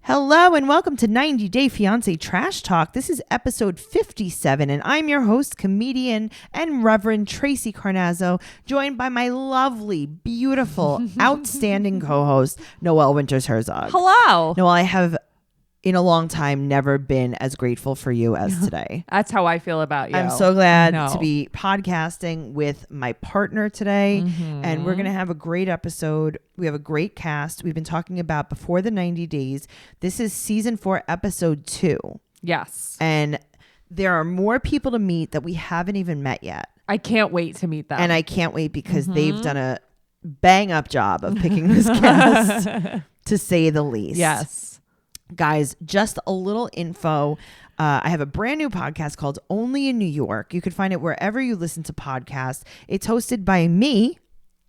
Hello and welcome to 90 Day Fiance Trash Talk. This is episode 57 and I'm your host, comedian and Reverend Tracy Carnazzo, joined by my lovely, beautiful, outstanding co-host, Noelle Herzog. Hello. Noelle, I have in a long time never been as grateful for you as today. That's how I feel about you. I'm so glad to be podcasting with my partner today, and we're going to have a great episode. We have a great cast. We've been talking about Before the 90 Days. This is season 4, episode 2. Yes. And there are more people to meet that we haven't even met yet. I can't wait to meet them. And I can't wait because they've done a bang up job of picking this cast, to say the least. Yes. Guys, just a little info. I have a brand new podcast called Only in New York. You can find it wherever you listen to podcasts. It's hosted by me,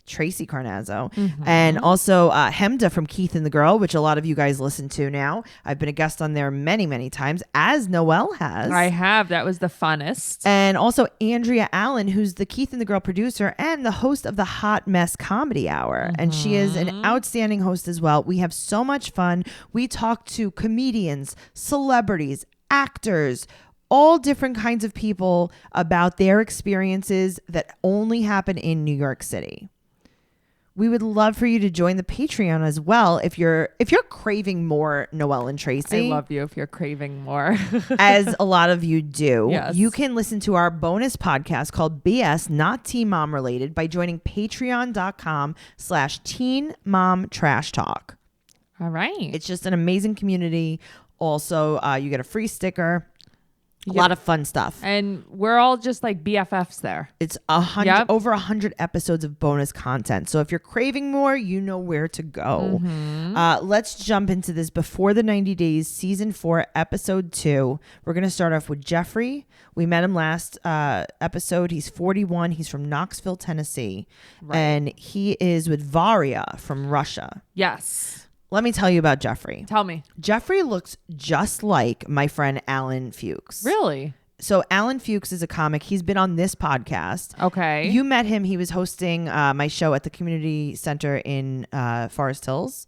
Tracy Carnazzo, and also Hemda from Keith and the Girl, which a lot of you guys listen to now. I've been a guest on there many, many times, as Noelle has. I have. That was the funnest. And also Andrea Allen, who's the Keith and the Girl producer and the host of the Hot Mess Comedy Hour. And she is an outstanding host as well. We have so much fun. We talk to comedians, celebrities, actors, all different kinds of people about their experiences that only happen in New York City. We would love for you to join the Patreon as well if you're craving more Noelle and Tracy. I love you if you're craving more. As a lot of you do. Yes. You can listen to our bonus podcast called BS Not Teen Mom Related by joining patreon.com/Teen Mom Trash Talk. All right. It's just an amazing community. Also, you get a free sticker. A lot of fun stuff. And we're all just like BFFs there. It's over 100 episodes of bonus content. So if you're craving more, you know where to go. Let's jump into this Before the 90 Days, season 4, episode 2. We're going to start off with Geoffrey. We met him last episode. He's 41. He's from Knoxville, Tennessee. Right. And he is with Varya from Russia. Yes. Let me tell you about Geoffrey. Tell me. Geoffrey looks just like my friend Alan Fuchs. Really? So Alan Fuchs is a comic. He's been on this podcast. Okay. You met him. He was hosting my show at the community center in Forest Hills.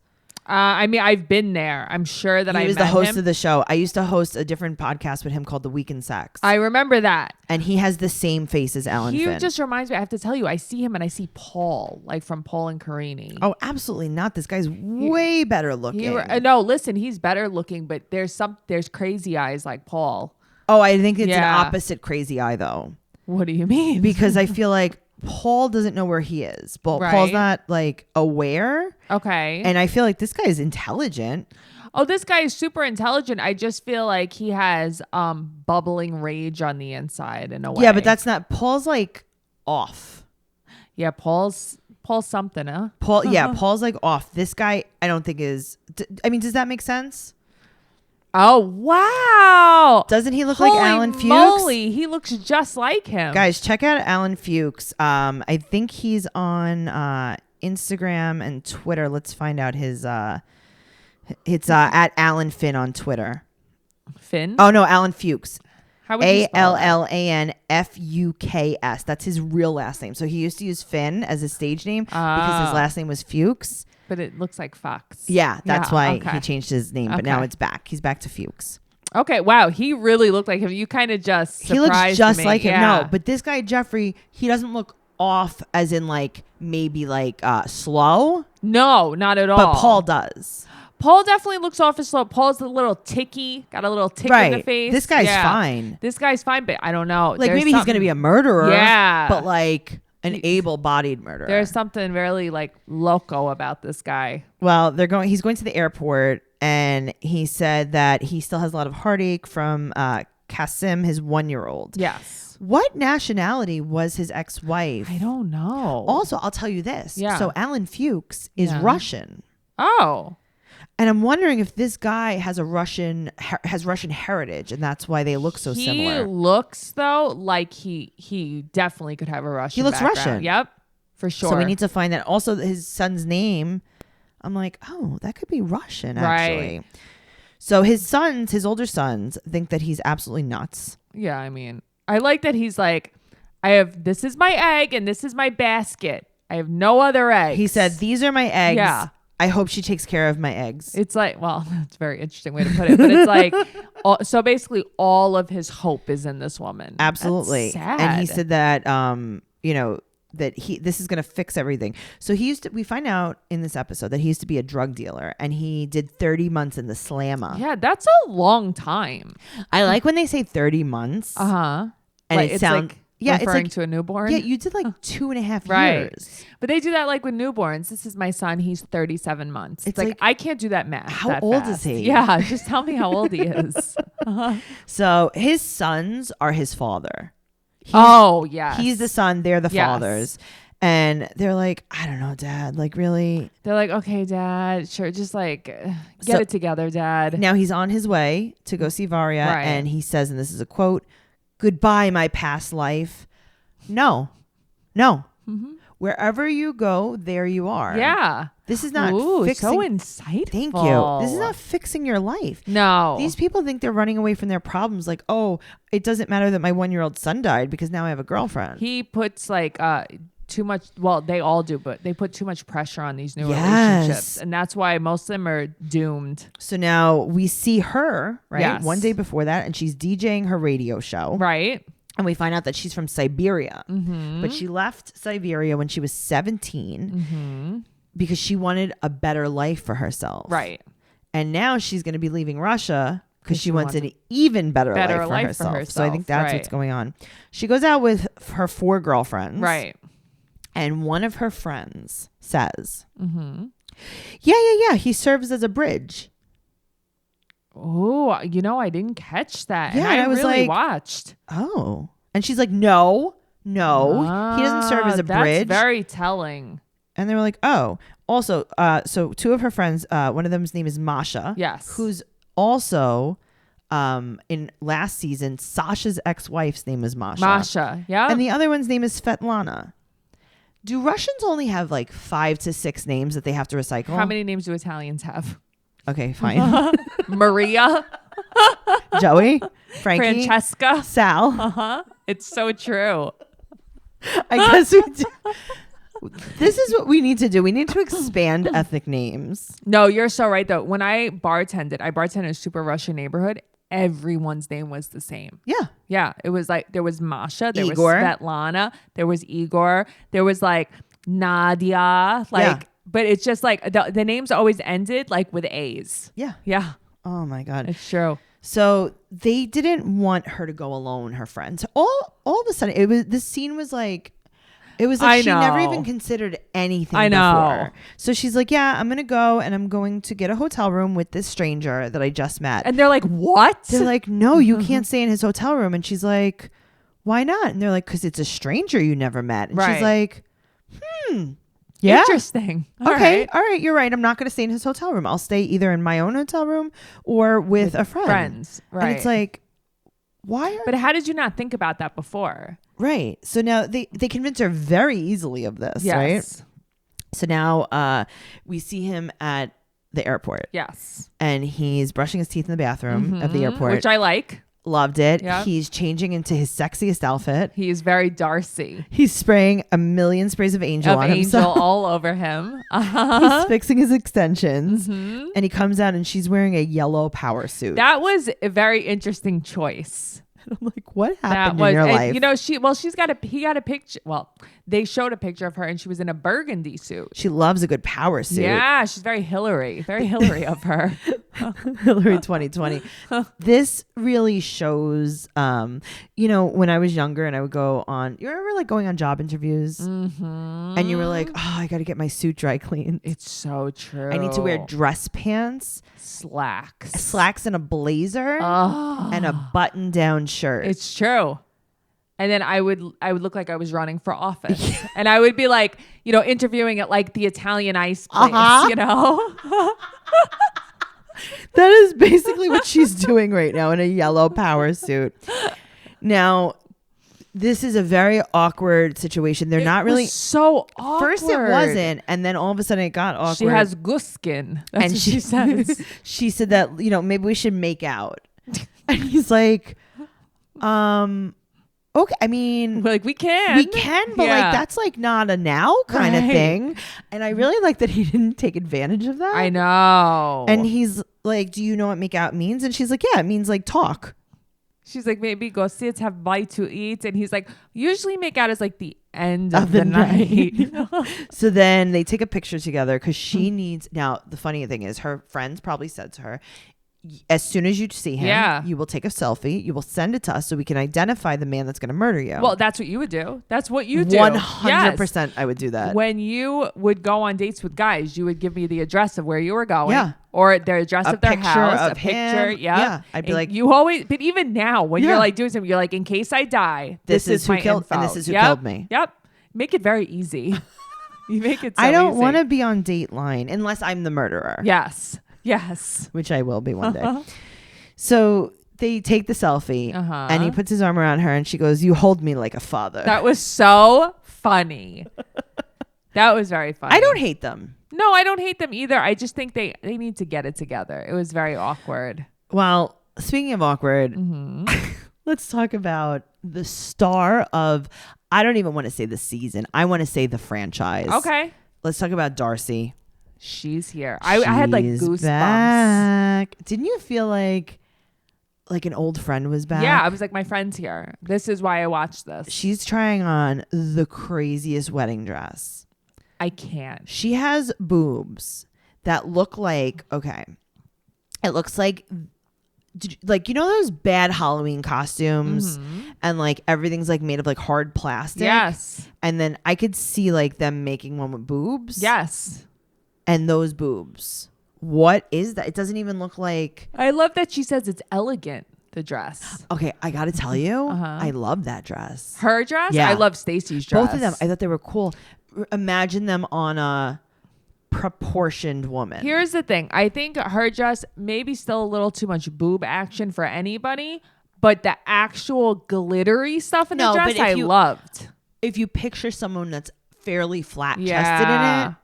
I mean, I've been there. I'm sure that he was the host of the show. I used to host a different podcast with him called The Week in Sex. I remember that. And he has the same face as Alan Finn. He just reminds me, I have to tell you, I see him and I see Paul, like from Paul and Carini. Oh, absolutely not. This guy's way better looking. No, listen, he's better looking, but there's crazy eyes like Paul. Oh, I think it's an opposite crazy eye though. What do you mean? Because I feel like Paul doesn't know where he is. Paul's not like aware. Okay. And I feel like this guy is intelligent. Oh, this guy is super intelligent. I just feel like he has bubbling rage on the inside in a way. Yeah, but that's not Paul's like off. Yeah, Paul's something, huh? Paul's like off. This guy I don't think is does that make sense? Oh, wow. Doesn't he look like Alan Fuchs? Moly, he looks just like him. Guys, check out Alan Fuchs. I think he's on Instagram and Twitter. Let's find out his it's at Alan Finn on Twitter. Finn? Oh no, Alan Fuchs. How would you spell that? ALLANFUKS. That's his real last name. So he used to use Finn as his stage name because his last name was Fuchs. But it looks like Fox. Yeah, that's why he changed his name. But now it's back. He's back to Fuchs. Okay, wow. He really looked like him. You kind of just surprised me. He looks just like him. No, but this guy, Geoffrey, he doesn't look off as in like maybe like slow. No, not at all. But Paul does. Paul definitely looks off as slow. Paul's a little ticky, got a little tick in the face. This guy's fine. This guy's fine, but I don't know. Like maybe he's going to be a murderer. Yeah. But like an able-bodied murderer. There's something really like loco about this guy. Well, he's going to the airport and he said that he still has a lot of heartache from Kasim, his 1-year-old. Yes. What nationality was his ex-wife? I don't know. Also, I'll tell you this. Yeah. So Alan Fuchs is Russian. Oh. And I'm wondering if this guy has Russian heritage, and that's why they look so similar. He looks though like he definitely could have a Russian. He looks background. Russian. Yep, for sure. So we need to find that. Also, his son's name. I'm like, oh, that could be Russian actually. Right. So his older sons, think that he's absolutely nuts. Yeah, I mean, I like that he's like, this is my egg and this is my basket. I have no other eggs. He said, these are my eggs. Yeah. I hope she takes care of my eggs. It's like, well, it's a very interesting way to put it, but it's like, so basically all of his hope is in this woman. Absolutely. That's sad. And he said that, that this is going to fix everything. So we find out in this episode that he used to be a drug dealer and he did 30 months in the slammer. Yeah, that's a long time. I like when they say 30 months. And like, it sounds, it's referring like, to a newborn. Yeah, you did like 2.5 right. years. But they do that like with newborns. This is my son. He's 37 months. It's like I can't do that math. How that old fast. is he? Yeah, just tell me how old he is. So his sons are his father. Yes. He's the son. They're the Yes. fathers. And they're like, I don't know, Dad. Like, really? They're like, okay, Dad. Sure. Just like, get it together, Dad. Now he's on his way to go see Varya. Right. And he says, and this is a quote, "Goodbye, my past life." No. Mm-hmm. Wherever you go, there you are. Yeah. This is not fixing. So insightful. Thank you. This is not fixing your life. No. These people think they're running away from their problems. Like, oh, it doesn't matter that my 1-year-old son died because now I have a girlfriend. He puts like too much. Well, they all do, but they put too much pressure on these new relationships, and that's why most of them are doomed. So now we see her right Yes. one day before that, and she's DJing her radio show. Right. And we find out that she's from Siberia, Mm-hmm. but she left Siberia when she was 17 Mm-hmm. because she wanted a better life for herself. Right. And now she's going to be leaving Russia because she wants wants an even better life for life herself. for herself. So I think that's Right. what's going on. She goes out with her 4 girlfriends. Right. And one of her friends says, Mm-hmm. yeah, he serves as a bridge. Oh, I didn't catch that. Yeah, and I was really like, watched. Oh. And she's like, no, he doesn't serve as a bridge. That's very telling. And they were like, oh. Also, so 2 of her friends, one of them's name is Masha. Yes. Who's also, in last season, Sasha's ex-wife's name was Masha. Masha, yeah. And the other one's name is Svetlana. Do Russians only have like 5 to 6 names that they have to recycle? How many names do Italians have? Okay, fine. Maria, Joey, Frankie, Francesca, Sal. It's so true. I guess we do. This is what we need to do. We need to expand ethnic names. No, you're so right though. When I bartended in a super Russian neighborhood. Everyone's name was the same. Yeah. Yeah. It was like there was Masha, there Igor. was Svetlana, there was Igor, there was like Nadia, like, but it's just like the names always ended like with A's. Yeah. Yeah. Oh my God. It's true. So they didn't want her to go alone, her friends. All of a sudden, this scene was like, it was like she never even considered anything before. So she's like, yeah, I'm going to go and I'm going to get a hotel room with this stranger that I just met. And they're like, what? They're like, no, you can't stay in his hotel room. And she's like, why not? And they're like, because it's a stranger you never met. And she's like, yeah. Interesting. All right. You're right. I'm not going to stay in his hotel room. I'll stay either in my own hotel room or with a friend. Friends. Right. And it's like, why? But how did you not think about that before? Right. So now they convince her very easily of this, Yes. right? So now we see him at the airport. Yes. And he's brushing his teeth in the bathroom of the airport. Which I like. Loved it. Yep. He's changing into his sexiest outfit. He is very Darcey. He's spraying a million sprays of Angel on himself. all over him. He's fixing his extensions. And he comes out and she's wearing a yellow power suit. That was a very interesting choice. I'm like, what happened in your life? He got a picture. Well, they showed a picture of her and she was in a burgundy suit. She loves a good power suit. Yeah, she's very Hillary of her. Hillary 2020. This really shows, when I was younger and I would go on, you remember like going on job interviews and you were like, oh, I got to get my suit dry cleaned. It's so true. I need to wear dress pants, slacks and a blazer and a button down shirt. It's true. And then I would look like I was running for office. And I would be like, interviewing at like the Italian ice place, That is basically what she's doing right now in a yellow power suit. Now, this is a very awkward situation. They're not really so awkward. First it wasn't, and then all of a sudden it got awkward. She has goose skin. That's and what she says. She said that, maybe we should make out. And he's like, Okay, I mean, Like we can, but like that's like not a now kind of Right. thing. And I really like that he didn't take advantage of that. I know. And he's like, "Do you know what make out means?" And she's like, "Yeah, it means like talk." She's like, maybe go sit, have bite to eat. And he's like, usually make out is like the end of the night. So then they take a picture together because she needs. Now the funny thing is, her friends probably said to her, as soon as you see him, you will take a selfie. You will send it to us so we can identify the man that's going to murder you. Well, that's what you would do. That's what you do. 100% I would do that. When you would go on dates with guys, you would give me the address of where you were going. Yeah. Or their address of their house. A picture. Yeah. I'd be like, you always, but even now when you're like doing something, you're like, in case I die, this is who my killed, info. and this is who killed me. Yep. Make it very easy. You make it so I don't easy. want to be on Dateline unless I'm the murderer. Yes. Which I will be one day. So they take the selfie and he puts his arm around her and she goes, "You hold me like a father." That was so funny. That was very funny. I don't hate them. No, I don't hate them either. I just think they need to get it together. It was very awkward. Well, speaking of awkward, let's talk about the star of, I don't even want to say the season. I want to say the franchise. Okay. Let's talk about Darcey. She's here. I had like goosebumps. Back. Didn't you feel like an old friend was back? Yeah, I was like, my friend's here. This is why I watched this. She's trying on the craziest wedding dress. I can't. She has boobs that look like, okay, it looks like you know those bad Halloween costumes and like everything's like made of like hard plastic? Yes. And then I could see like them making one with boobs. Yes. And those boobs. What is that? It doesn't even look like. I love that she says it's elegant, the dress. Okay, I got to tell you, I love that dress. Her dress? Yeah. I love Stacey's dress. Both of them. I thought they were cool. Imagine them on a proportioned woman. Here's the thing. I think her dress maybe still a little too much boob action for anybody, but the actual glittery stuff in the dress I loved. If you picture someone that's fairly flat chested in it.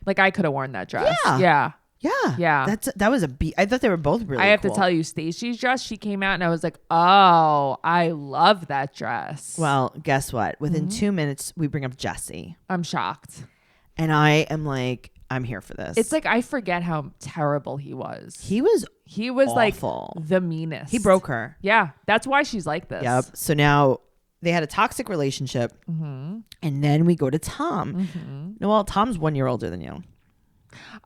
Like I could have worn that dress. Yeah. Yeah. That was a beat. I thought they were both really I have cool. to tell you, Stacey's dress, she came out and I was like, oh, I love that dress. Well, guess what? Within 2 minutes, we bring up Jesse. I'm shocked. And I am like, I'm here for this. It's like I forget how terrible he was. He was awful. Like the meanest. He broke her. Yeah. That's why she's like this. Yep. So now they had a toxic relationship. And then we go to Tom. Noelle, Tom's 1 year older than you.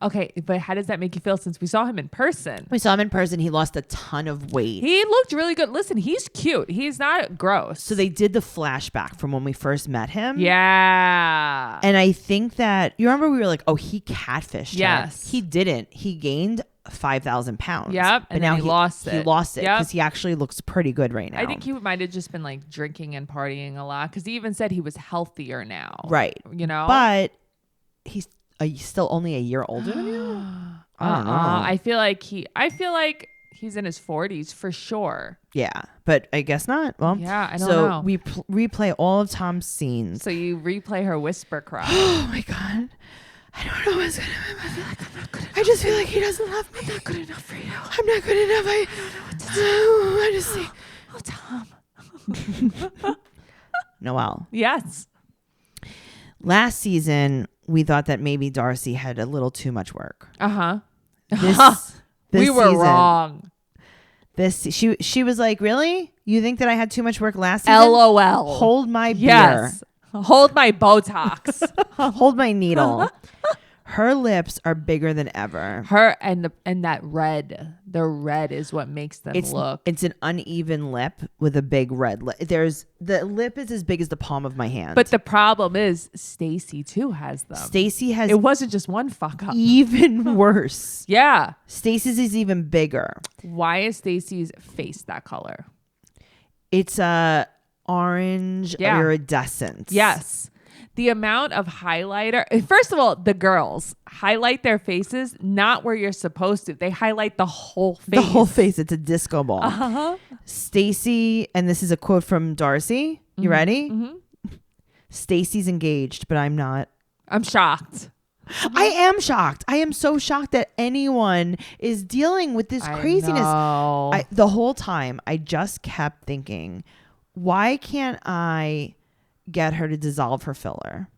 Okay, but how does that make you feel since we saw him in person? We saw him in person. He lost a ton of weight. He looked really good. Listen, he's cute. He's not gross. So they did the flashback from when we first met him. Yeah. And I think that, you remember we were like, oh, he catfished her. Yes. He didn't. He gained 5,000 pounds. Yep. But And now he lost it. He lost it Yep. because he actually looks pretty good right now. I think he might have just been like drinking and partying a lot because he even said he was healthier now. Right. You know? But he's still only a year older than you? I don't know. I feel like he's in his 40s for sure. Yeah, but I guess not. Well, yeah, I don't know. So we replay all of Tom's scenes. So you replay her whisper cry. Oh my God. I don't know what's going to happen. I feel like I'm not good enough. I just feel like he doesn't love me. I'm not good enough for you. I'm not good enough. I don't know what to do. I just see. Oh, Tom. Noelle. Yes. Last season, we thought that maybe Darcey had a little too much work. This we were season, wrong. She was like, really? You think that I had too much work last season? LOL. Hold my beer. Yes. Hold my Botox. Hold my needle. Her lips are bigger than ever. Her and that red. The red is what makes them look. It's an uneven lip with a big red lip. The lip is as big as the palm of my hand. But the problem is Stacey too has them. Stacey has. It wasn't just one fuck up. Even worse. Yeah. Stacey's is even bigger. Why is Stacey's face that color? It's orange iridescent. Yes. The amount of highlighter. First of all, the girls highlight their faces not where you're supposed to. They highlight the whole face. The whole face. It's a disco ball. Stacey, and this is a quote from Darcey. You ready? Stacey's engaged, but I'm not. I'm shocked. I am shocked. I am so shocked that anyone is dealing with this craziness. Know. The whole time, I just kept thinking, why can't I get her to dissolve her filler?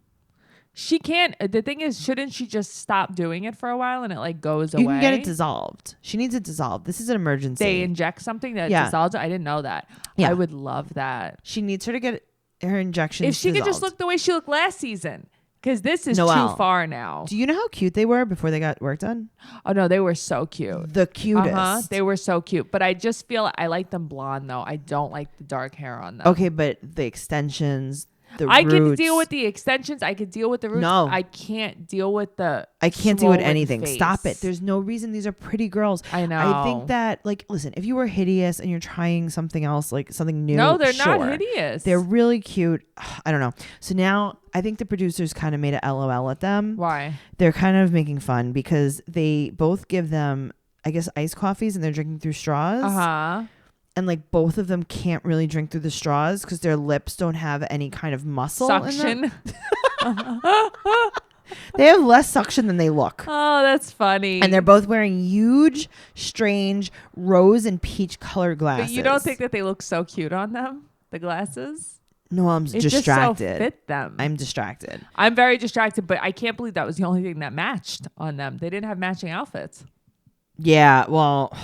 She can't. The thing is, shouldn't she just stop doing it for a while and it like goes away? You can get it dissolved. She needs it dissolved. This is an emergency. They inject something that dissolves it? I didn't know that. Yeah. I would love that. She needs her to get her injections If she dissolved. could just look the way she looked last season. Because this is Noelle, too far now. Do you know how cute they were before they got work done? Oh, no, they were so cute. The cutest. They were so cute. But I just feel I like them blonde, though. I don't like the dark hair on them. Okay, but the extensions, the I roots. can deal with the extensions. I could deal with the roots. No. I can't deal with the I can't deal with swollen anything. face. Stop it. There's no reason. These are pretty girls. I know. I think that, like, listen, if you were hideous and you're trying something else, like something new. No, they're sure. not hideous. They're really cute. I don't know. So now I think the producers kind of made a LOL at them. Why? They're kind of making fun because they both give them, I guess, iced coffees and they're drinking through straws. Uh-huh. And like both of them can't really drink through the straws because their lips don't have any kind of muscle. Suction. They have less suction than they look. Oh, that's funny. And they're both wearing huge, strange rose and peach colored glasses. But you don't think that they look so cute on them? The glasses? No, I'm It distracted. just so fit them. I'm distracted. I'm very distracted, but I can't believe that was the only thing that matched on them. They didn't have matching outfits. Yeah, well,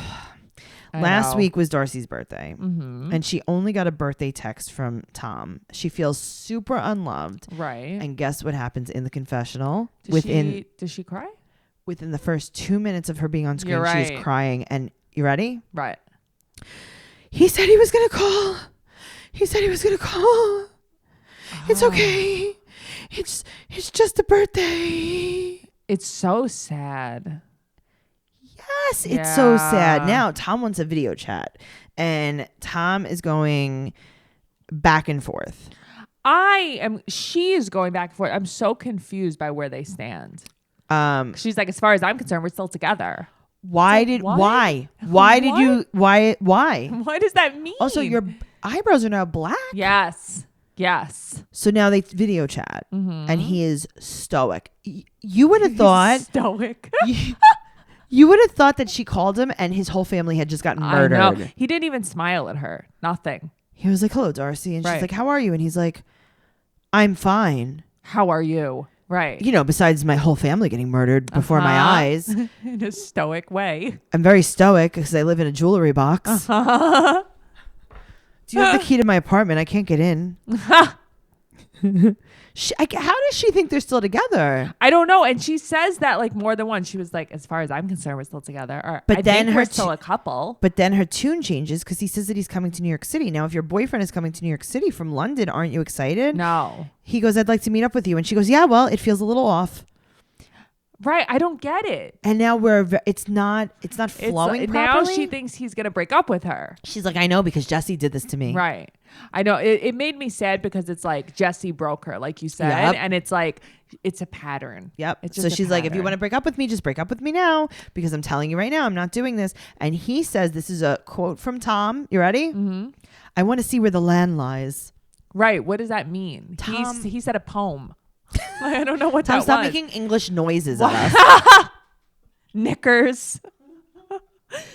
I last know. week was Darcey's birthday. Mm-hmm. And she only got a birthday text from Tom. She feels super unloved. Right. And guess what happens in the confessional? Does she cry? Within the first 2 minutes of her being on screen, You're she's right. crying. And you ready? Right. He said he was going to call. He said he was going to call. It's okay. It's just a birthday. It's so sad. Yes, it's so sad. Yeah. Now Tom wants a video chat, and Tom is going back and forth. She is going back and forth. I'm so confused by where they stand. She's like, as far as I'm concerned, we're still together. Why Like, did what? why What? did you why What does that mean? also your eyebrows are now black? Yes. So now they video chat, Mm-hmm. and he is stoic. You would have thought stoic. you would have thought that she called him and his whole family had just gotten murdered. I know. He didn't even smile at her. Nothing. He was like, "Hello, Darcey," and Right. she's like, "How are you?" And he's like, "I'm fine." How are you? Right. You know, besides my whole family getting murdered before my eyes, In a stoic way. I'm very stoic because I live in a jewelry box. Do you have the key to my apartment? I can't get in. How does she think they're still together? I don't know. And she says that like more than once. She was like, as far as I'm concerned, we're still together. Or But I then think her we're still a couple. But then her tune changes because he says that he's coming to New York City. Now, if your boyfriend is coming to New York City from London, aren't you excited? No. He goes, "I'd like to meet up with you." And she goes, "Yeah, well, it feels a little off." Right. I don't get it. And now it's not flowing properly. Now she thinks he's going to break up with her. She's like, "I know because Jesse did this to me." Right. I know. It made me sad because it's like Jesse broke her, like you said. Yep. And it's like, it's a pattern. Yep. It's So just a she's like, "If you pattern. want to break up with me, just break up with me now because I'm telling you right now, I'm not doing this." And he says, this is a quote from Tom. You ready? Mm-hmm. "I want to see where the land lies." Right. What does that mean? Tom- He said a poem. I don't know what Tom, that stop was. making English noises at us. Knickers.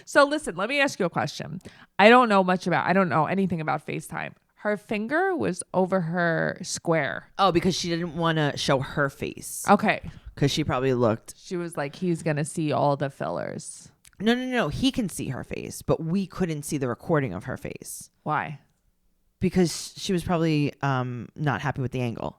So listen, let me ask you a question. I don't know anything about FaceTime. Her finger was over her square. Oh, because she didn't want to show her face. Okay. Because she probably looked. She was like, he's going to see all the fillers. No. He can see her face, but we couldn't see the recording of her face Why? because she was probably not happy with the angle.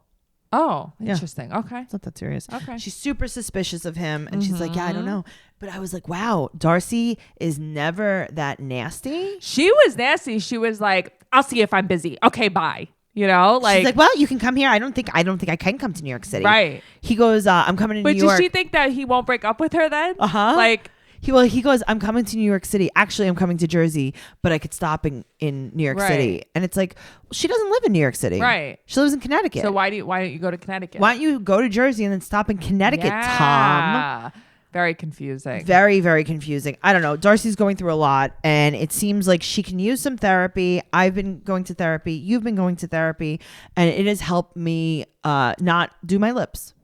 Oh, Yeah. interesting. Okay. It's not that serious. Okay. She's super suspicious of him, and she's like, "Yeah, I don't know." But I was like, "Wow, Darcey is never that nasty." She was nasty. She was like, I'll see if I'm busy. Okay, bye. You know, like, She's like, "Well, you can come here. I don't think I can come to New York City." right. He goes, "I'm coming to But New York." does she think that he won't break up with her then? Uh-huh. Like, He goes, "I'm coming to New York City. Actually, I'm coming to Jersey, but I could stop in New York Right. City." And it's like, she doesn't live in New York City. right. She lives in Connecticut. So why don't you go to Connecticut? Why don't you go to Jersey and then stop in Connecticut, Tom? Yeah. Very confusing. Very, very confusing. I don't know. Darcey's going through a lot, and it seems like she can use some therapy. I've been going to therapy. You've been going to therapy, and it has helped me not do my lips.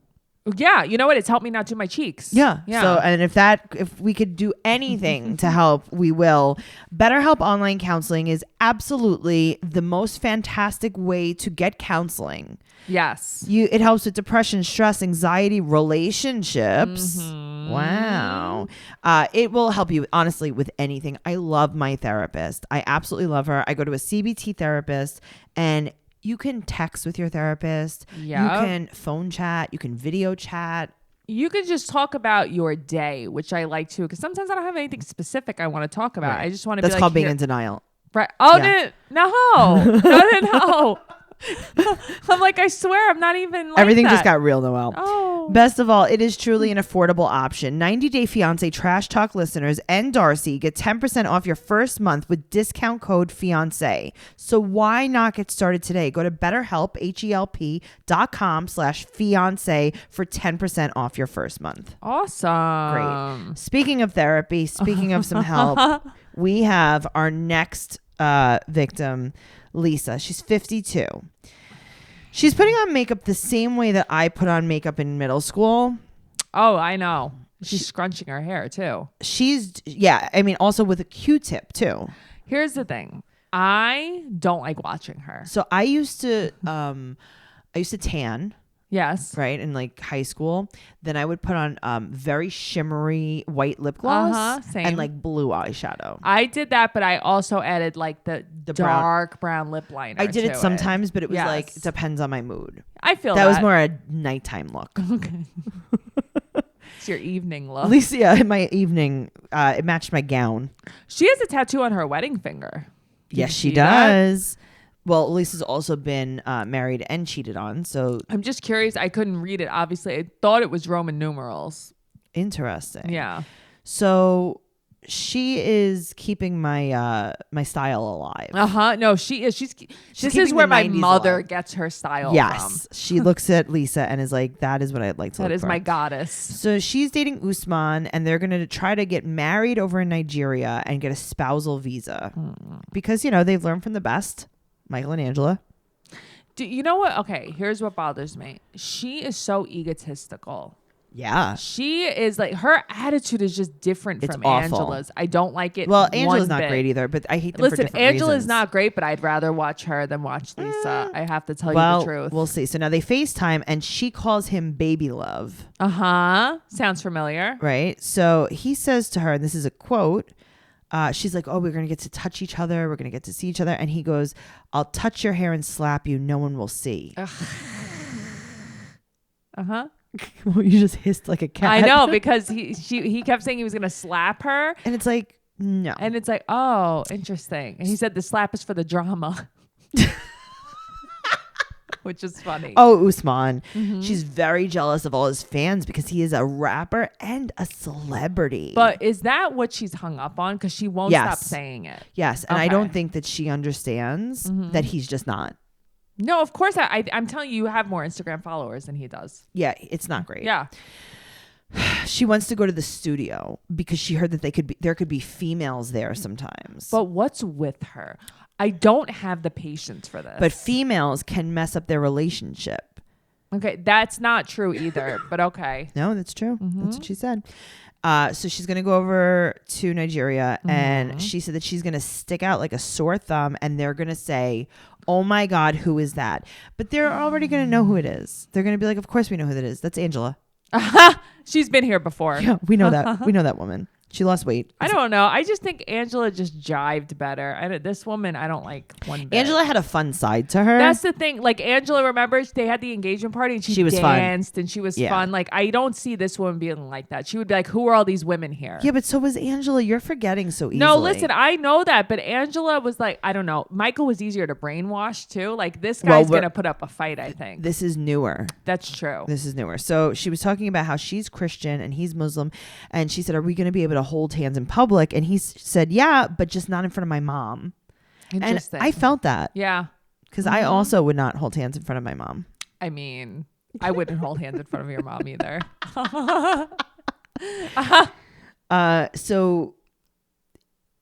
Yeah, you know what? It's helped me not do my cheeks. Yeah. Yeah. So, and if we could do anything to help, we will. BetterHelp Online Counseling is absolutely the most fantastic way to get counseling. Yes. It helps with depression, stress, anxiety, relationships. Wow. It will help you, honestly, with anything. I love my therapist. I absolutely love her. I go to a CBT therapist, and you can text with your therapist. Yeah. You can phone chat. You can video chat. You can just talk about your day, which I like too, because sometimes I don't have anything specific I want to talk about. Right. I just want to be That's like, called being here. in denial. Right. Oh, Yeah. no. I'm like, I swear I'm not even like Everything that. just got real, Noelle. Oh. Best of all, it is truly an affordable option. 90 Day Fiance Trash Talk listeners and Darcey get 10% off your first month with discount code Fiance. So why not get started today? Go to BetterHelp, HELP.com/fiance for 10% off your first month. Awesome. Great. Speaking of therapy, speaking of some help, we have our next victim, Lisa. She's 52. She's putting on makeup the same way that I put on makeup in middle school. Oh, I know. She's scrunching her hair too. Also with a Q-tip too. Here's the thing. I don't like watching her. So I used to tan, Yes. right, in like high school. Then I would put on very shimmery white lip gloss Same. and like blue eyeshadow. I did that, but I also added like the dark brown lip liner. I did it to sometimes, but it was Yes. like, it depends on my mood. I feel That was more a nighttime look. Okay. It's your evening look. At least, yeah, in my evening, it matched my gown. She has a tattoo on her wedding finger. Did Yes, you she see that? does. Well, Lisa's also been married and cheated on. So I'm just curious. I couldn't read it. Obviously, I thought it was Roman numerals. interesting. Yeah. So she is keeping my my style alive. No, she is. This is keeping where the my 90s mother alive. gets her style from. Yes. She looks at Lisa and is like, that is what I'd like to That look is for. my goddess. So she's dating Usman, and they're going to try to get married over in Nigeria and get a spousal visa. Because, they've learned from the best, Michael and Angela. Do you know what? Okay, here's what bothers me. She is so egotistical. Yeah. She is like, her attitude is just different It's from awful. Angela's. I don't like it. Well, Angela's one not bit. great either, but I hate them for Listen, different Angela's reasons. not great, but I'd rather watch her than watch Lisa. I have to tell you the truth. We'll see. So now they FaceTime, and she calls him baby love. Sounds familiar. Right? So he says to her, and this is a quote, she's like, oh, we're going to get to touch each other. We're going to get to see each other. And he goes, I'll touch your hair and slap you. No one will see. Well, you just hissed like a cat. I know, because he kept saying he was going to slap her. And it's like, no. And it's like, oh, interesting. And he said the slap is for the drama. Which is funny. Oh, Usman. She's very jealous of all his fans because he is a rapper and a celebrity. But is that what she's hung up on? Because she won't stop saying it. Yes. And I Okay. don't think that she understands that he's just not. No, of course. I'm telling you have more Instagram followers than he does. Yeah, it's not great. Yeah. She wants to go to the studio because she heard that there could be females there sometimes. But what's with her? I don't have the patience for this. But females can mess up their relationship. Okay, that's not true either, but okay. No, that's true. That's what she said. So she's going to go over to Nigeria, and she said that she's going to stick out like a sore thumb, and they're going to say, oh my God, who is that? But they're already going to know who it is. They're going to be like, of course we know who that is. That's Angela. She's been here before. Yeah, we know that. We know that woman. She lost weight. I don't know. I just think Angela just jived better. This woman, I don't like one bit. Angela had a fun side to her. That's the thing. Like Angela, remembers they had the engagement party and she was danced fun. and she was Yeah. fun. Like I don't see this woman being like that. She would be like, "Who are all these women here?" Yeah, but so was Angela. You're forgetting so easily. No, listen, I know that, but Angela was like, I don't know. Michael was easier to brainwash too. Like this guy's gonna put up a fight. I think This is newer. that's true. This is newer. So she was talking about how she's Christian and he's Muslim. And she said, are we going to be able to hold hands in public? And he said, yeah, but just not in front of my mom. And Interesting. I felt that. Yeah. Because I also would not hold hands in front of my mom. I mean, I wouldn't hold hands in front of your mom either. So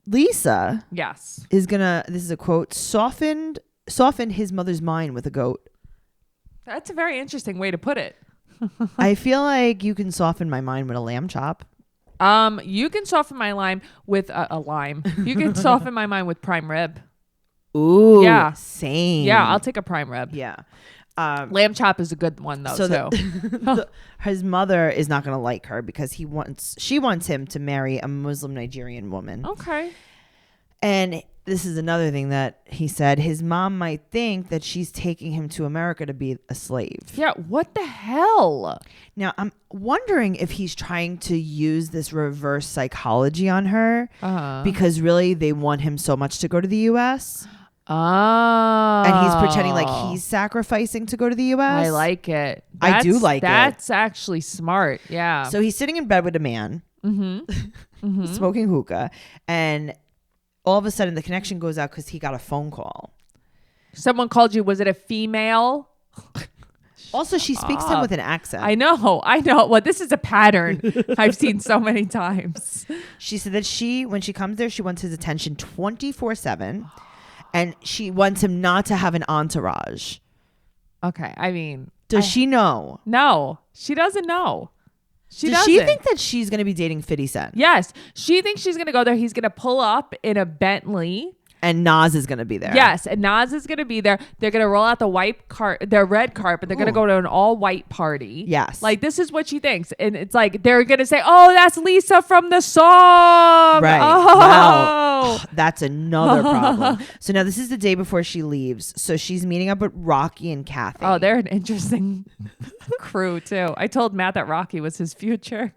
Lisa Yes. is going to, this is a quote, softened his mother's mind with a goat. That's a very interesting way to put it. I feel like you can soften my mind with a lamb chop. You can soften my lime with a lime. You can soften my mind with prime rib. Ooh, Yeah. same. Yeah, I'll take a prime rib. Yeah. Lamb chop is a good one though too. His mother is not going to like her because she wants him to marry a Muslim Nigerian woman. Okay. And this is another thing that he said. His mom might think that she's taking him to America to be a slave. Yeah, what the hell? Now, I'm wondering if he's trying to use this reverse psychology on her because really they want him so much to go to the U.S. Oh. And he's pretending like he's sacrificing to go to the U.S. I like it. I do like it. That's actually smart. Yeah. So he's sitting in bed with a man, smoking hookah, and all of a sudden the connection goes out because he got a phone call. Someone called you. Was it a female? Also, she speaks to him with an accent. I know. Well, this is a pattern I've seen so many times. She said that when she comes there, she wants his attention 24/7. And she wants him not to have an entourage. Okay. I mean. Does she know? No. She doesn't know. Does she think that she's going to be dating 50 Cent? Yes. She thinks she's going to go there. He's going to pull up in a Bentley. And Nas is going to be there. Yes. And Nas is going to be there. They're going to roll out their red carpet. They're going to go to an all white party. Yes. Like, this is what she thinks. And it's like, they're going to say, oh, that's Lisa from the song. Right. Oh. Wow. That's another problem. So now this is the day before she leaves. So she's meeting up with Rocky and Kathy. Oh, they're an interesting crew, too. I told Matt that Rocky was his future.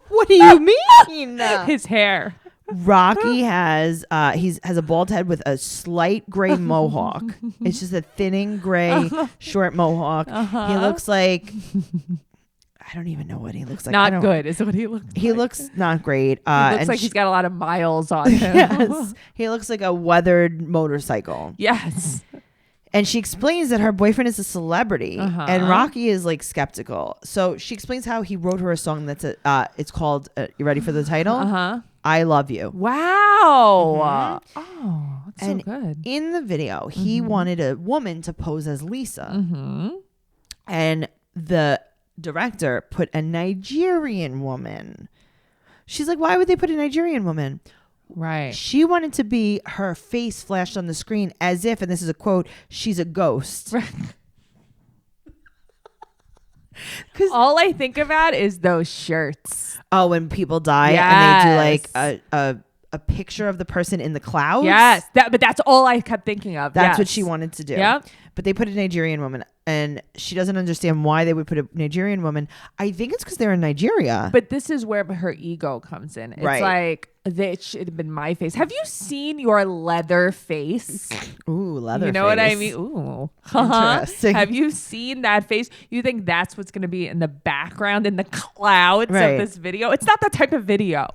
What do you mean? His hair. Rocky has a bald head with a slight gray mohawk. It's just a thinning gray short mohawk. He looks like I don't even know what he looks like. Not good is what he looks like. He looks not great. He looks like he's got a lot of miles on him. Yes. He looks like a weathered motorcycle. Yes. And she explains that her boyfriend is a celebrity, and Rocky is like skeptical. So she explains how he wrote her a song that's it's called. You ready for the title? I Love You. Wow. Oh, that's so good. In the video, he wanted a woman to pose as Lisa, and the director put a Nigerian woman. She's like, why would they put a Nigerian woman? Right. She wanted to be her face flashed on the screen as if, and this is a quote, she's a ghost. Because all I think about is those shirts. Oh, when people die and they do like a picture of the person in the clouds. Yes. But that's all I kept thinking of. That's what she wanted to do. Yep. But they put a Nigerian woman, and she doesn't understand why they would put a Nigerian woman. I think it's because they're in Nigeria. But this is where her ego comes in. It's like, it should have been my face. Have you seen your Leatherface? Ooh, Leatherface. You know what I mean? Ooh. Interesting. Have you seen that face? You think that's what's going to be in the background in the clouds of this video? It's not that type of video.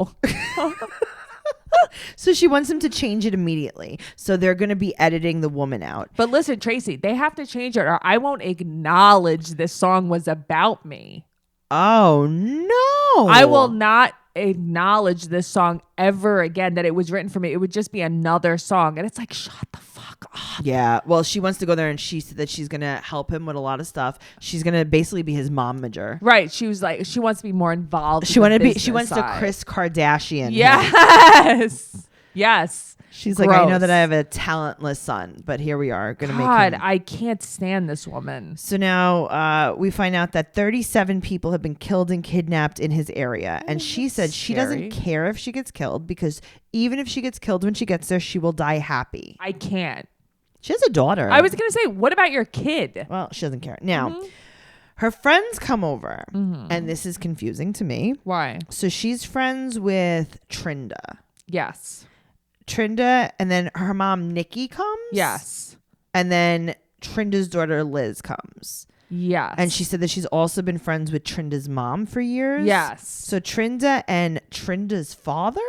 So she wants him to change it immediately. So they're going to be editing the woman out. But listen, Tracy, they have to change it or I won't acknowledge this song was about me. Oh, no. I will not acknowledge this song ever again, that it was written for me. It would just be another song. And it's like, shut the fuck up. Yeah. Well, she wants to go there and she said that she's going to help him with a lot of stuff. She's going to basically be his mom-ager. She was like, she wants to be more involved. She wants to Kris Kardashian. Yes. Yes. She's like, I know that I have a talentless son, but here we are going to make him. I can't stand this woman. So now we find out that 37 people have been killed and kidnapped in his area. And she said she doesn't care if she gets killed because even if she gets killed when she gets there, she will die happy. I can't. She has a daughter. I was going to say, what about your kid? Well, she doesn't care. Now, her friends come over, and this is confusing to me. Why? So she's friends with Trinda. Yes. Trinda, and then her mom Nikki comes. Yes. And then Trinda's daughter Liz comes. Yes. And she said that she's also been friends with Trinda's mom for years. Yes. So Trinda and Trinda's father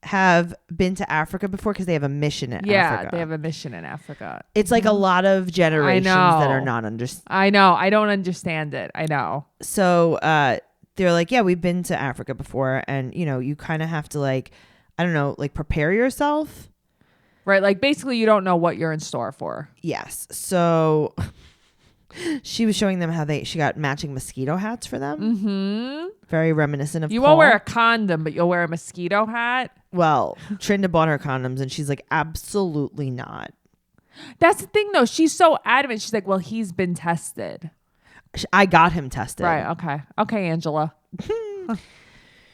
have been to Africa before because they have a mission in Africa. Yeah, they have a mission in Africa. It's like a lot of generations that are not I know. I don't understand it. I know. So they're like, yeah, we've been to Africa before. And, you know, you kind of have to like, I don't know, like prepare yourself. Right. Like basically you don't know what you're in store for. Yes. So She was showing them how she got matching mosquito hats for them. Mm-hmm. Very reminiscent of You Paul. won't wear a condom, but you'll wear a mosquito hat. Well, Trinda bought her condoms and she's like, absolutely not. That's the thing, though. She's so adamant. She's like, well, he's been tested. I got him tested. Right. Okay. Okay, Angela.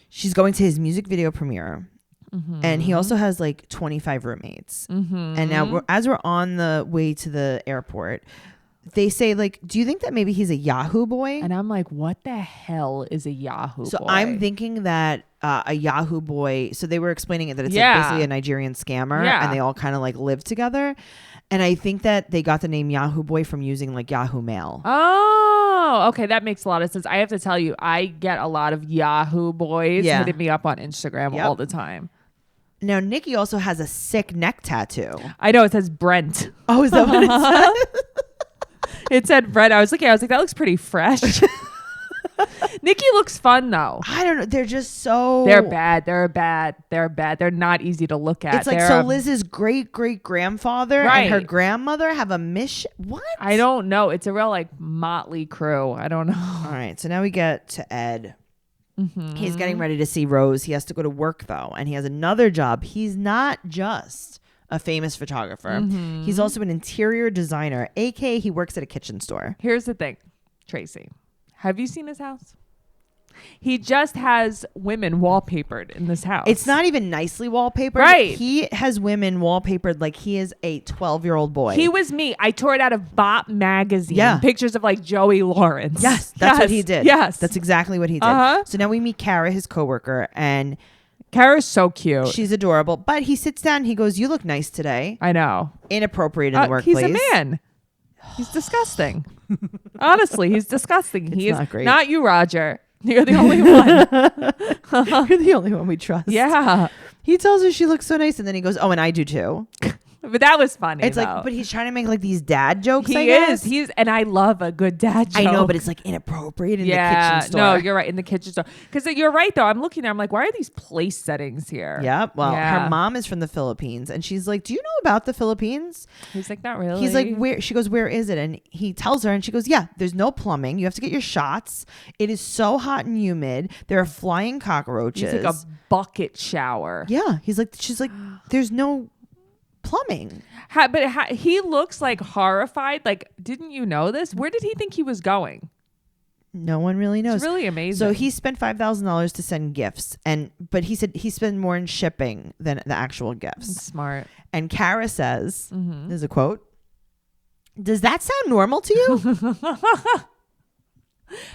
She's going to his music video premiere. Mm-hmm. And he also has like 25 roommates. Mm-hmm. And now as we're on the way to the airport, they say, like, do you think that maybe he's a Yahoo boy? And I'm like, what the hell is a Yahoo boy? So I'm thinking that a Yahoo boy, so they were explaining it that it's Yeah. like basically a Nigerian scammer Yeah. and they all kind of like live together. And I think that they got the name Yahoo boy from using like Yahoo Mail. Oh, okay. That makes a lot of sense. I have to tell you, I get a lot of Yahoo boys Yeah. hitting me up on Instagram Yep. all the time. Now, Nikki also has a sick neck tattoo. I know it says Brent. Oh, is that what it said? It said Brent. I was like, that looks pretty fresh. Nikki looks fun though. I don't know. They're just so... They're bad. They're not easy to look at. It's like, They're, so Liz's great-great-grandfather Right. and her grandmother have a mission. What? I don't know. It's a real like motley crew. I don't know. All right. So now we get to Ed. Mm-hmm. He's getting ready to see Rose. He has to go to work though. And he has another job. He's not just a famous photographer. Mm-hmm. He's also an interior designer, aka he works at a kitchen store. Here's the thing, Tracy. Have you seen his house? He just has women wallpapered in this house. It's not even nicely wallpapered. Right. He has women wallpapered like he is a 12-year-old boy. He was me. I tore it out of Bop magazine. Yeah. Pictures of like Joey Lawrence. Yes, that's what he did. Yes. That's exactly what he did. Uh-huh. So now we meet Kara, his coworker, and Kara's so cute. she's adorable. But he sits down and he goes, "You look nice today." I know. Inappropriate in the workplace. He's a man. He's disgusting. Honestly, he's disgusting. He It's is not great. not you, Roger. You're the only one. You're the only one we trust. Yeah. He tells her she looks so nice, and then he goes, "Oh, and I do too." But that was funny. It's though. like, but he's trying to make like these dad jokes. I he guess. is. And I love a good dad joke. I know, but it's like inappropriate in the kitchen store. No, you're right. In the kitchen store. Because you're right, though. I'm looking there. I'm like, why are these place settings here? Yep. Well, Yeah. her mom is from the Philippines, and she's like, "Do you know about the Philippines?" He's like, not really. He's like, "Where?" She goes, "Where is it?" And he tells her, and she goes, "Yeah, there's no plumbing. You have to get your shots. It is so hot and humid. There are flying cockroaches." He's like a bucket shower. Yeah. She's like, "There's no plumbing." He looks like horrified. Like, didn't you know this? Where did he think he was going? No one really knows. It's really amazing. So he spent $5,000 to send gifts, but he said he spent more in shipping than the actual gifts. Smart. And Kara says, Mm-hmm. "There's a quote. Does that sound normal to you?"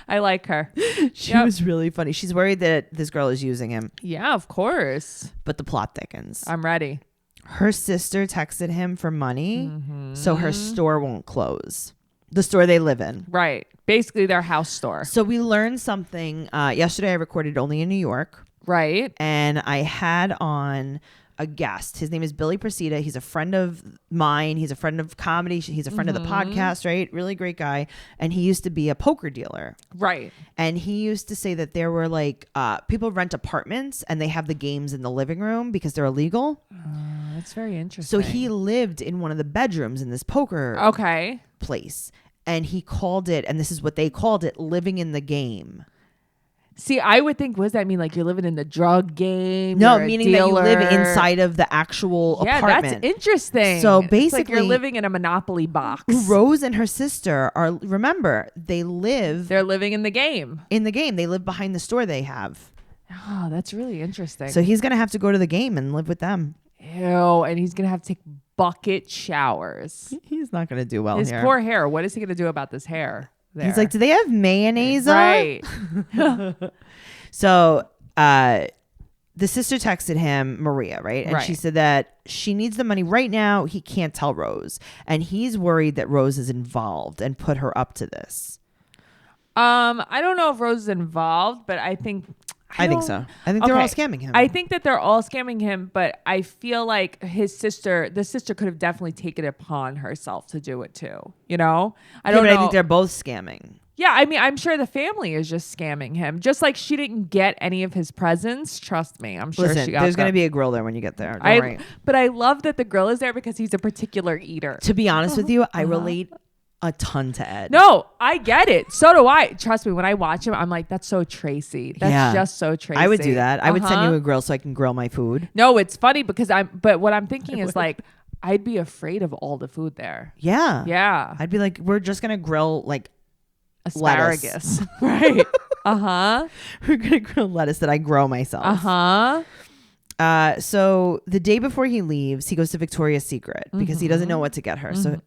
I like her. She Yep. was really funny. She's worried that this girl is using him, Yeah, of course. but the plot thickens. I'm ready. Her sister texted him for money, Mm-hmm. so her store won't close. The store they live in. Right. Basically their house store. So we learned something. Yesterday I recorded only in New York, Right. and I had on a guest. His name is Billy Presida. He's a friend of mine. He's a friend of comedy. He's a friend of the podcast, right? Really great guy. And he used to be a poker dealer. Right. And he used to say that there were like people rent apartments and they have the games in the living room because they're illegal. That's very interesting. So he lived in one of the bedrooms in this poker Okay. place. And he called it, and this is what they called it, living in the game. See, I would think, what does that mean? Like you're living in the drug game? No, you're a meaning that you live dealer? inside of the actual apartment. That's interesting. So It's like basically- you're living in a Monopoly box. Rose and her sister are, remember, they live They're living in the game. in the game. They live behind the store they have. Oh, that's really interesting. So he's going to have to go to the game and live with them. Ew, and he's going to have to take bucket showers. He's not going to do well His here. poor hair. What is he going to do about this hair? There? He's like, do they have mayonnaise on? right. So the sister texted him, Maria, right? And she Right. said that she needs the money right now. He can't tell Rose. And he's worried that Rose is involved and put her up to this. I don't know if Rose is involved, but I think I think so. I think they're all Okay. scamming him. I think that they're all scamming him, but I feel like the sister could have definitely taken it upon herself to do it too. You know? I don't know. I think they're both scamming. Yeah, I mean, I'm sure the family is just scamming him. Just like she didn't get any of his presents. Trust me, I'm sure Listen, she got there's going to them. be a grill there when you get there. Don't worry. But I love that the grill is there because he's a particular eater. To be honest with you, I relate a ton to Ed. No, I get it. So do I. Trust me, when I watch him, I'm like, that's so Tracy. That's just so Tracy. I would do that. I would send you a grill so I can grill my food. No, it's funny because but what I'm thinking is like, I'd be afraid of all the food there. Yeah. Yeah. I'd be like, we're just going to grill like asparagus. Right. Uh-huh. We're going to grill lettuce that I grow myself. Uh-huh. So the day before he leaves, he goes to Victoria's Secret because he doesn't know what to get her. So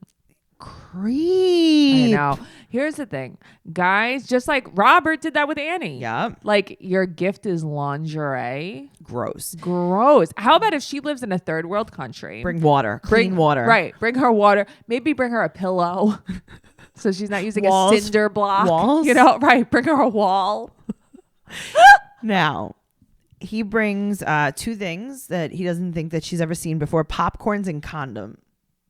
creep. I know. Here's the thing. Guys, just like Robert did that with Annie. Yeah. Like, your gift is lingerie. Gross. How about if she lives in a third world country? Bring water. Clean water. Right. Bring her water. Maybe bring her a pillow. So she's not using a cinder block. Walls? You know, right. Bring her a wall. Now, he brings 2 things that he doesn't think that she's ever seen before. Popcorns and condom.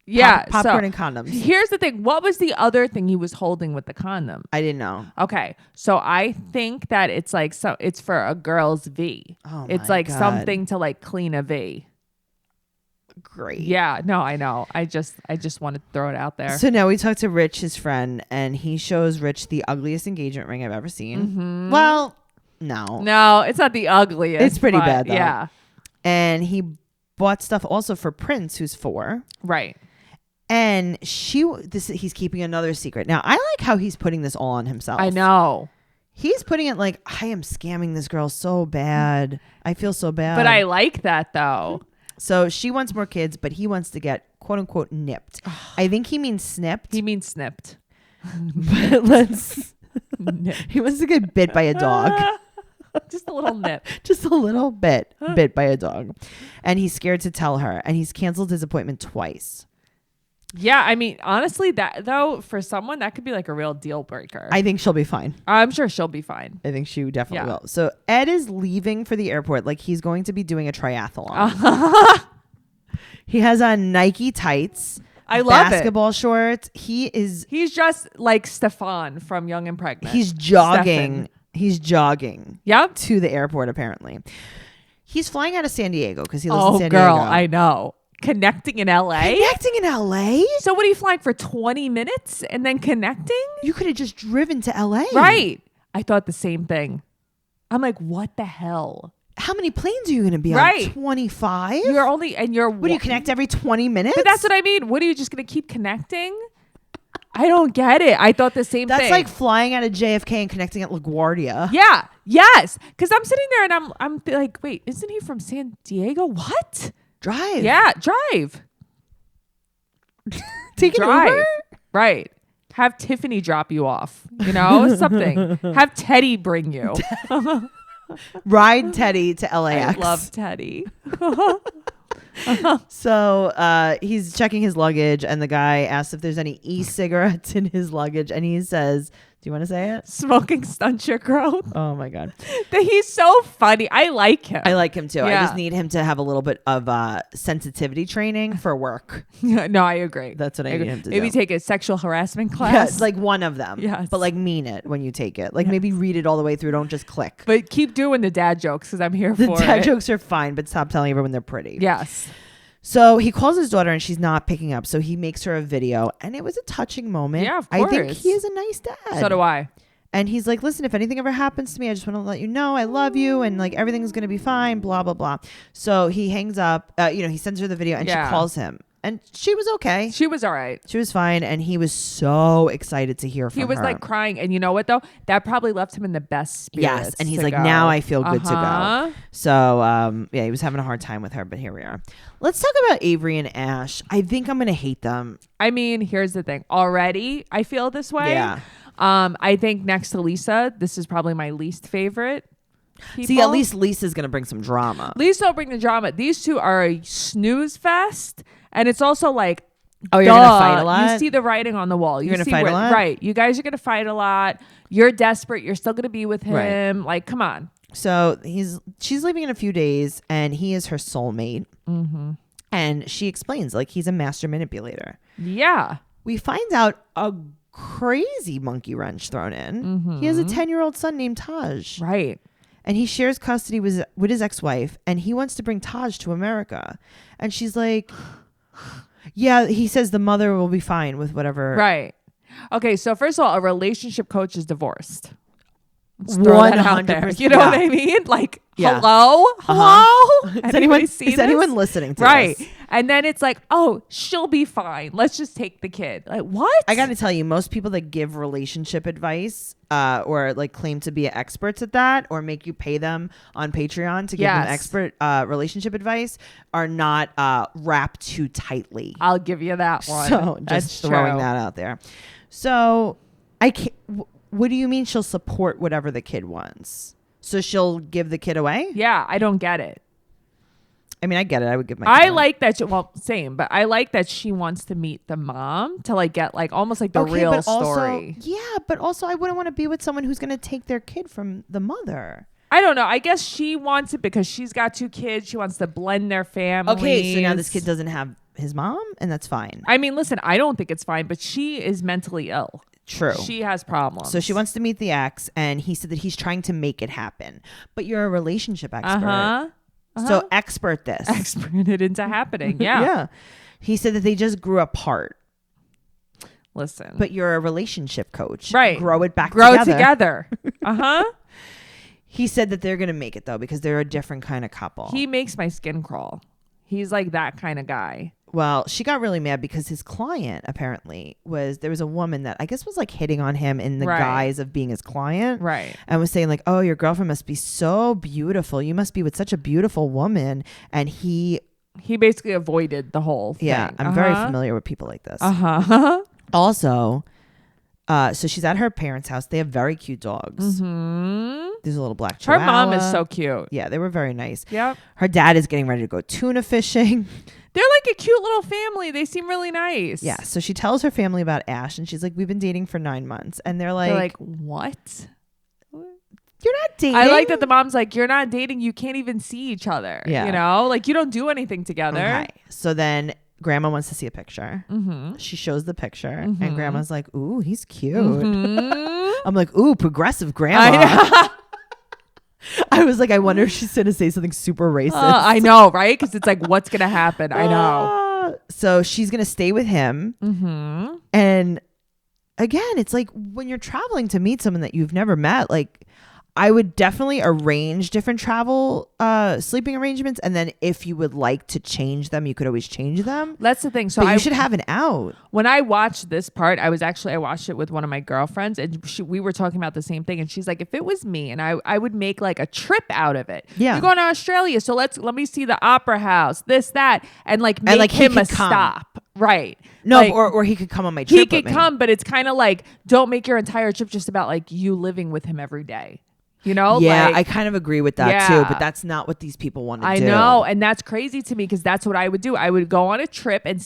Yeah. Popcorn and condoms. Here's the thing. What was the other thing he was holding with the condom? I didn't know. Okay. So I think that it's like, it's for a girl's V. Oh, it's my like God. something to like clean a V. Great. Yeah. No, I know. I just wanted to throw it out there. So now we talk to Rich, his friend, and he shows Rich the ugliest engagement ring I've ever seen. Well, no, it's not the ugliest. It's pretty bad though. Yeah. And he bought stuff also for Prince, who's 4. Right. And he's keeping another secret. Now, I like how he's putting this all on himself. I know. He's putting it like, I am scamming this girl so bad. I feel so bad. But I like that though. So she wants more kids, but he wants to get quote unquote nipped. I think he means snipped. He means snipped. But he wants to get bit by a dog. Just a little nip. Just a little bit bit by a dog. And he's scared to tell her. And he's canceled his appointment twice. Yeah, I mean, honestly, that though, for someone, that could be like a real deal breaker. I think she'll be fine. I'm sure she'll be fine. I think she definitely will. So Ed is leaving for the airport like he's going to be doing a triathlon. He has on Nike tights. I love basketball shorts. He's just like Stefan from Young and Pregnant. He's jogging. Stefan. He's jogging. Yep. To the airport apparently. He's flying out of San Diego because he lives in San girl, Diego. I know. Connecting in LA? Connecting in LA? So what are you flying for 20 minutes and then connecting? You could have just driven to LA. Right. I thought the same thing. I'm like, what the hell? How many planes are you going to be right. on? 25? What do you connect every 20 minutes? But that's what I mean. What are you just going to keep connecting? I don't get it. I thought the same thing. That's like flying out of JFK and connecting at LaGuardia. Yeah. Yes. Because I'm sitting there and I'm like, wait, isn't he from San Diego? What? Drive. Yeah, drive. Take an Uber? Right. Have Tiffany drop you off. You know, something. Have Teddy bring you. Ride Teddy to LAX. I love Teddy. So he's checking his luggage and the guy asks if there's any e-cigarettes in his luggage and he says, do you want to say it? Smoking stunts your growth. Oh my God. He's so funny. I like him. I like him too. Yeah. I just need him to have a little bit of sensitivity training for work. No, I agree. That's what I need him to do. Maybe take a sexual harassment class. Yes, like one of them. Yes. But like mean it when you take it. Like maybe read it all the way through. Don't just click. But keep doing the dad jokes because I'm here the for it. The dad jokes are fine, but stop telling everyone they're pretty. Yes. So he calls his daughter and she's not picking up. So he makes her a video and it was a touching moment. Yeah, of course. I think he is a nice dad. So do I. And he's like, listen, if anything ever happens to me, I just want to let you know I love you and like everything's going to be fine, blah, blah, blah. So he hangs up, he sends her the video and she calls him. And she was okay. She was all right. She was fine. And he was so excited to hear from her. He was like crying. And you know what, though? That probably left him in the best spirits. Yes. And he's like, now I feel good to go. So, he was having a hard time with her. But here we are. Let's talk about Avery and Ash. I think I'm going to hate them. I mean, here's the thing. Already, I feel this way. Yeah. I think next to Lisa, this is probably my least favorite. People. See, at least Lisa's going to bring some drama. Lisa will bring the drama. These two are a snooze fest. And it's also like, oh, you're going to fight a lot? You see the writing on the wall. You're going to fight a lot? Right. You guys are going to fight a lot. You're desperate. You're still going to be with him. Right. Like, come on. So she's leaving in a few days and he is her soulmate. Mm-hmm. And she explains like he's a master manipulator. Yeah. We find out a crazy monkey wrench thrown in. Mm-hmm. He has a 10-year-old son named Taj. Right. And he shares custody with his ex-wife and he wants to bring Taj to America. And she's like, yeah, he says the mother will be fine with whatever. Right. Okay, so first of all, a relationship coach is divorced. Let's throw that out there. 100%. You know what I mean? Like, Yeah. hello? Is anyone listening to right. this? And then it's like, oh, she'll be fine. Let's just take the kid. Like, what? I got to tell you, most people that give relationship advice or like claim to be experts at that or make you pay them on Patreon to give them expert relationship advice are not wrapped too tightly. I'll give you that one. So just throwing that out there. So I can't. What do you mean she'll support whatever the kid wants? So she'll give the kid away? Yeah, I don't get it. I mean, I get it. I would give my kid I away. like that. Same, but I like that she wants to meet the mom to like get like almost like the real story. Yeah, but also I wouldn't want to be with someone who's going to take their kid from the mother. I don't know. I guess she wants it because she's got 2 kids. She wants to blend their families. Okay, so now this kid doesn't have his mom, and that's fine. I mean, listen, I don't think it's fine, but she is mentally ill. True. She has problems. So she wants to meet the ex, and he said that he's trying to make it happen. But you're a relationship expert. So expert this. Expert it into happening. Yeah. Yeah. He said that they just grew apart. Listen. But you're a relationship coach. Right. Grow it back together. together. Uh-huh. He said that they're going to make it, though, because they're a different kind of couple. He makes my skin crawl. He's like that kind of guy. Well, she got really mad because his client apparently there was a woman that I guess was like hitting on him in the guise of being his client. Right. And was saying like, oh, your girlfriend must be so beautiful. You must be with such a beautiful woman. And he basically avoided the whole thing. Yeah, I'm very familiar with people like this. Uh-huh. Also, so she's at her parents' house. They have very cute dogs. Mm-hmm. There's a little black chihuahua. Her mom is so cute. Yeah, they were very nice. Yep. Her dad is getting ready to go tuna fishing. They're like a cute little family. They seem really nice. Yeah. So she tells her family about Ash, and she's like, we've been dating for 9 months. And they're like, what? You're not dating. I like that the mom's like, you're not dating. You can't even see each other. Yeah. You know, like you don't do anything together. Okay. So then grandma wants to see a picture. Mm-hmm. She shows the picture, Mm-hmm. and grandma's like, ooh, he's cute. Mm-hmm. I'm like, ooh, progressive grandma. I was like, I wonder if she's going to say something super racist. I know, right? Because it's like, what's going to happen? I know. So she's going to stay with him. Mm-hmm. And again, it's like when you're traveling to meet someone that you've never met, like I would definitely arrange different travel sleeping arrangements. And then if you would like to change them, you could always change them. That's the thing. So but you should have an out. When I watched this part, I watched it with one of my girlfriends, and we were talking about the same thing. And she's like, if it was me, and I would make like a trip out of it. Yeah. You're going to Australia, so let me see the opera house, this, that, and make him a stop. Right. No, like, or he could come on my trip. He could come, but it's kind of like, don't make your entire trip just about like you living with him every day. You know? Yeah, like, I kind of agree with that too, but that's not what these people want to do. I know, and that's crazy to me because that's what I would do. I would go on a trip and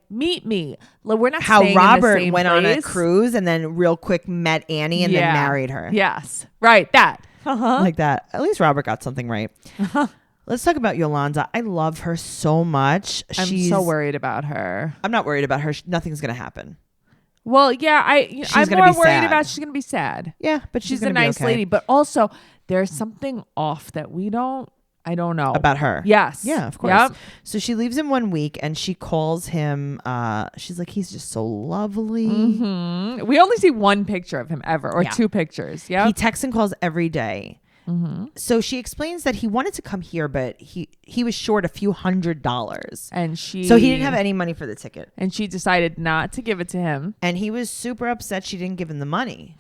meet me. We're not how staying Robert in the same went place. on a cruise and then real quick met Annie and then married her. Yes, right, that like that. At least Robert got something right. Let's talk about Yolanda. I love her so much. I'm so worried about her. I'm not worried about her. Nothing's gonna happen. Well, yeah, I'm more worried sad. about she's gonna be sad. Yeah, but she's a nice lady. But also, there's something off that I don't know about her. Yes. Yeah, of course. Yep. So she leaves him 1 week and she calls him. She's like, he's just so lovely. Mm-hmm. We only see one picture of him ever, or 2 pictures. Yeah. He texts and calls every day. Mm-hmm. So she explains that he wanted to come here, but he was short a few $100s, and so he didn't have any money for the ticket. And she decided not to give it to him, and he was super upset she didn't give him the money.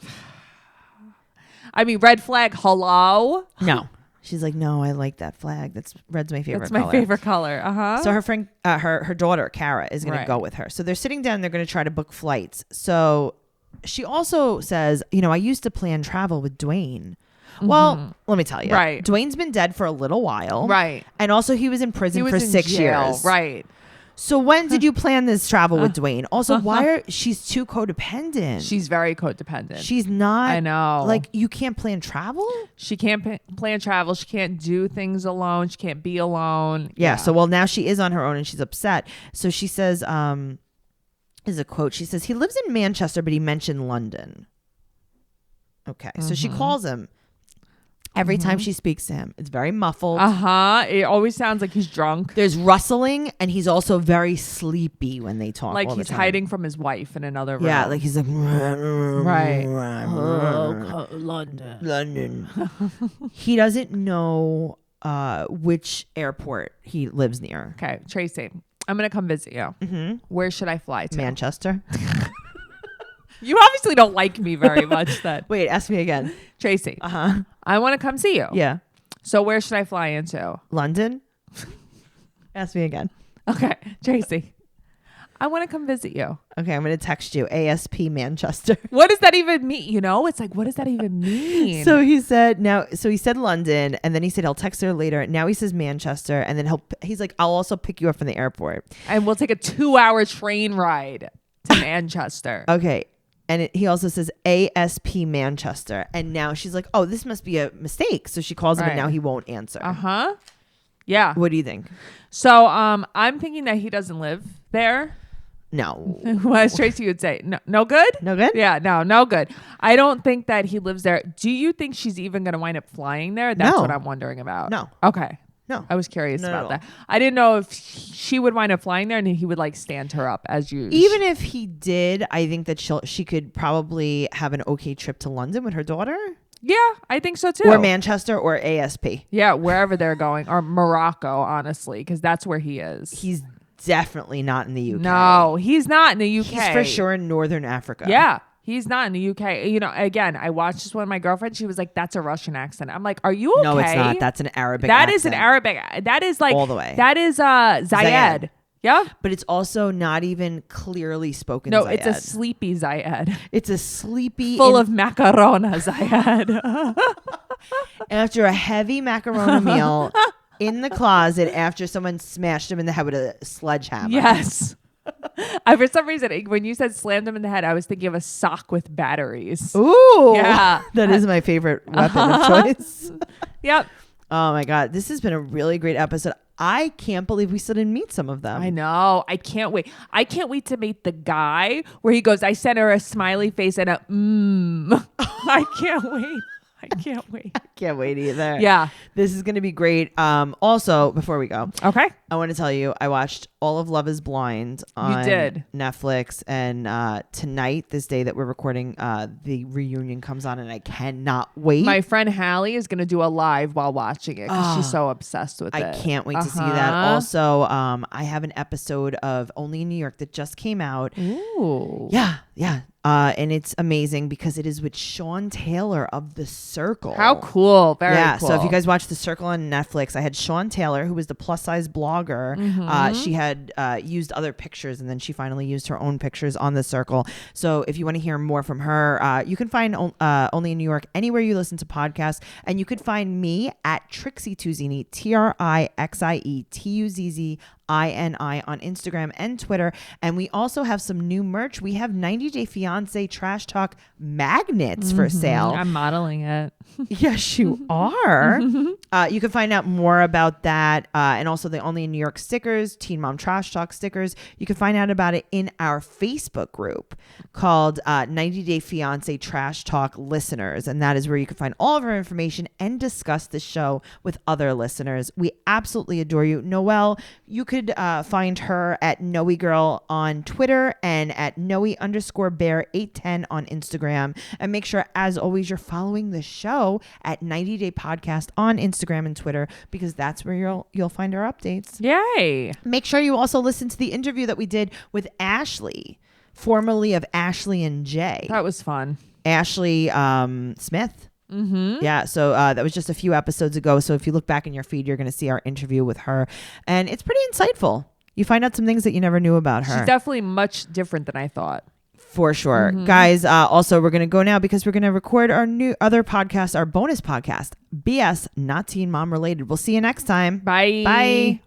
I mean, red flag. Hello. No, she's like, no, I like that flag. Red's my favorite. That's my favorite color. So her friend, her daughter Kara is going to go with her. So they're sitting down. They're going to try to book flights. So she also says, I used to plan travel with Dwayne. Well, let me tell you. Right. Dwayne's been dead for a little while. Right. And also he was in prison for 6 years. Right. So when did you plan this travel with Dwayne? Also, she's too codependent. She's very codependent. She's not. I know. Like, you can't plan travel? She can't plan travel. She can't do things alone. She can't be alone. Yeah. So, now she is on her own and she's upset. So she says, is a quote. She says, he lives in Manchester, but he mentioned London. Okay. So she calls him. Every time she speaks to him, it's very muffled. It always sounds like he's drunk. There's rustling, and he's also very sleepy when they talk. Like all the he's time. hiding from his wife in another room. Yeah, like he's like, right. London. He doesn't know which airport he lives near. Okay, Tracy, I'm gonna come visit you. Where should I fly to? Manchester. You obviously don't like me very much then. Wait, ask me again. Tracy. I want to come see you. Yeah. So where should I fly into? London. Ask me again. Okay, Tracy. I want to come visit you. Okay, I'm going to text you. ASP Manchester. What does that even mean? You know, it's like, what does that even mean? So he said London, and then he said he'll text her later. Now he says Manchester, and then he's like, I'll also pick you up from the airport. And we'll take a 2-hour train ride to Manchester. Okay. And he also says ASP Manchester. And now she's like, oh, this must be a mistake. So she calls him and now he won't answer. Yeah. What do you think? So I'm thinking that he doesn't live there. No. As Tracy would say, no good? No good? Yeah, no good. I don't think that he lives there. Do you think she's even going to wind up flying there? That's what I'm wondering about. No. Okay. No. I was curious about that. I didn't know if she would wind up flying there and he would like stand her up as usual. Even if he did, I think that she could probably have an okay trip to London with her daughter. Yeah, I think so too. Or Manchester or ASP. Yeah, wherever they're going. Or Morocco, honestly, because that's where he is. He's definitely not in the UK. No, he's not in the UK. He's for sure in Northern Africa. Yeah. He's not in the UK. You know, again, I watched this one with my girlfriend. She was like, that's a Russian accent. I'm like, are you okay? No, it's not. That's an Arabic That accent. is an Arabic. That is like. All the way. That is Zayed. Yeah. But it's also not even clearly spoken No, Zayed. it's a sleepy Zayed. It's a sleepy. Full of macarona Zayed. After a heavy macaroni meal in the closet after someone smashed him in the head with a sledgehammer. Yes. For some reason, when you said slammed him in the head, I was thinking of a sock with batteries. Ooh. Yeah. That is my favorite weapon of choice. Yep. Oh my God. This has been a really great episode. I can't believe we still didn't meet some of them. I know. I can't wait. I can't wait to meet the guy where he goes, I sent her a smiley face and a I can't wait. I can't wait. Can't wait either. Yeah. This is going to be great. Also, before we go, okay, I want to tell you, I watched all of Love is Blind on Netflix. And tonight, this day that we're recording, the reunion comes on and I cannot wait. My friend Hallie is going to do a live while watching it because she's so obsessed with it. I can't wait to see that. Also, I have an episode of Only in New York that just came out. Ooh. Yeah. And it's amazing because it is with Sean Taylor of The Circle. How cool. Very cool. So if you guys watch The Circle on Netflix, I had Sean Taylor, who was the plus size blogger. She had used other pictures and then she finally used her own pictures on The Circle. So if you want to hear more from her, you can find Only in New York anywhere you listen to podcasts. And you could find me at Trixie Tuzini, TrixieTuzini on Instagram and Twitter. And we also have some new merch. We have 90 Day Fiance Trash Talk magnets for sale. I'm modeling it. Yes, you are. You can find out more about that and also the Only in New York stickers, Teen Mom Trash Talk stickers. You can find out about it in our Facebook group called 90 Day Fiance Trash Talk Listeners. And that is where you can find all of our information and discuss the show with other listeners. We absolutely adore you. Noelle, you could find her at Noe Girl on Twitter and at Noe_Bear810 on Instagram. And make sure, as always, you're following the show at 90 Day Podcast on Instagram and Twitter because that's where you'll find our updates. Yay. Make sure you also listen to the interview that we did with Ashley, formerly of Ashley and Jay. That was fun. Ashley Smith. Yeah, so that was just a few episodes ago. So if you look back in your feed, you're going to see our interview with her. And it's pretty insightful. You find out some things that you never knew about her. She's definitely much different than I thought. For sure. Guys, also, we're going to go now because we're going to record our new other podcast, our bonus podcast, BS Not Teen Mom Related. We'll see you next time. Bye. Bye.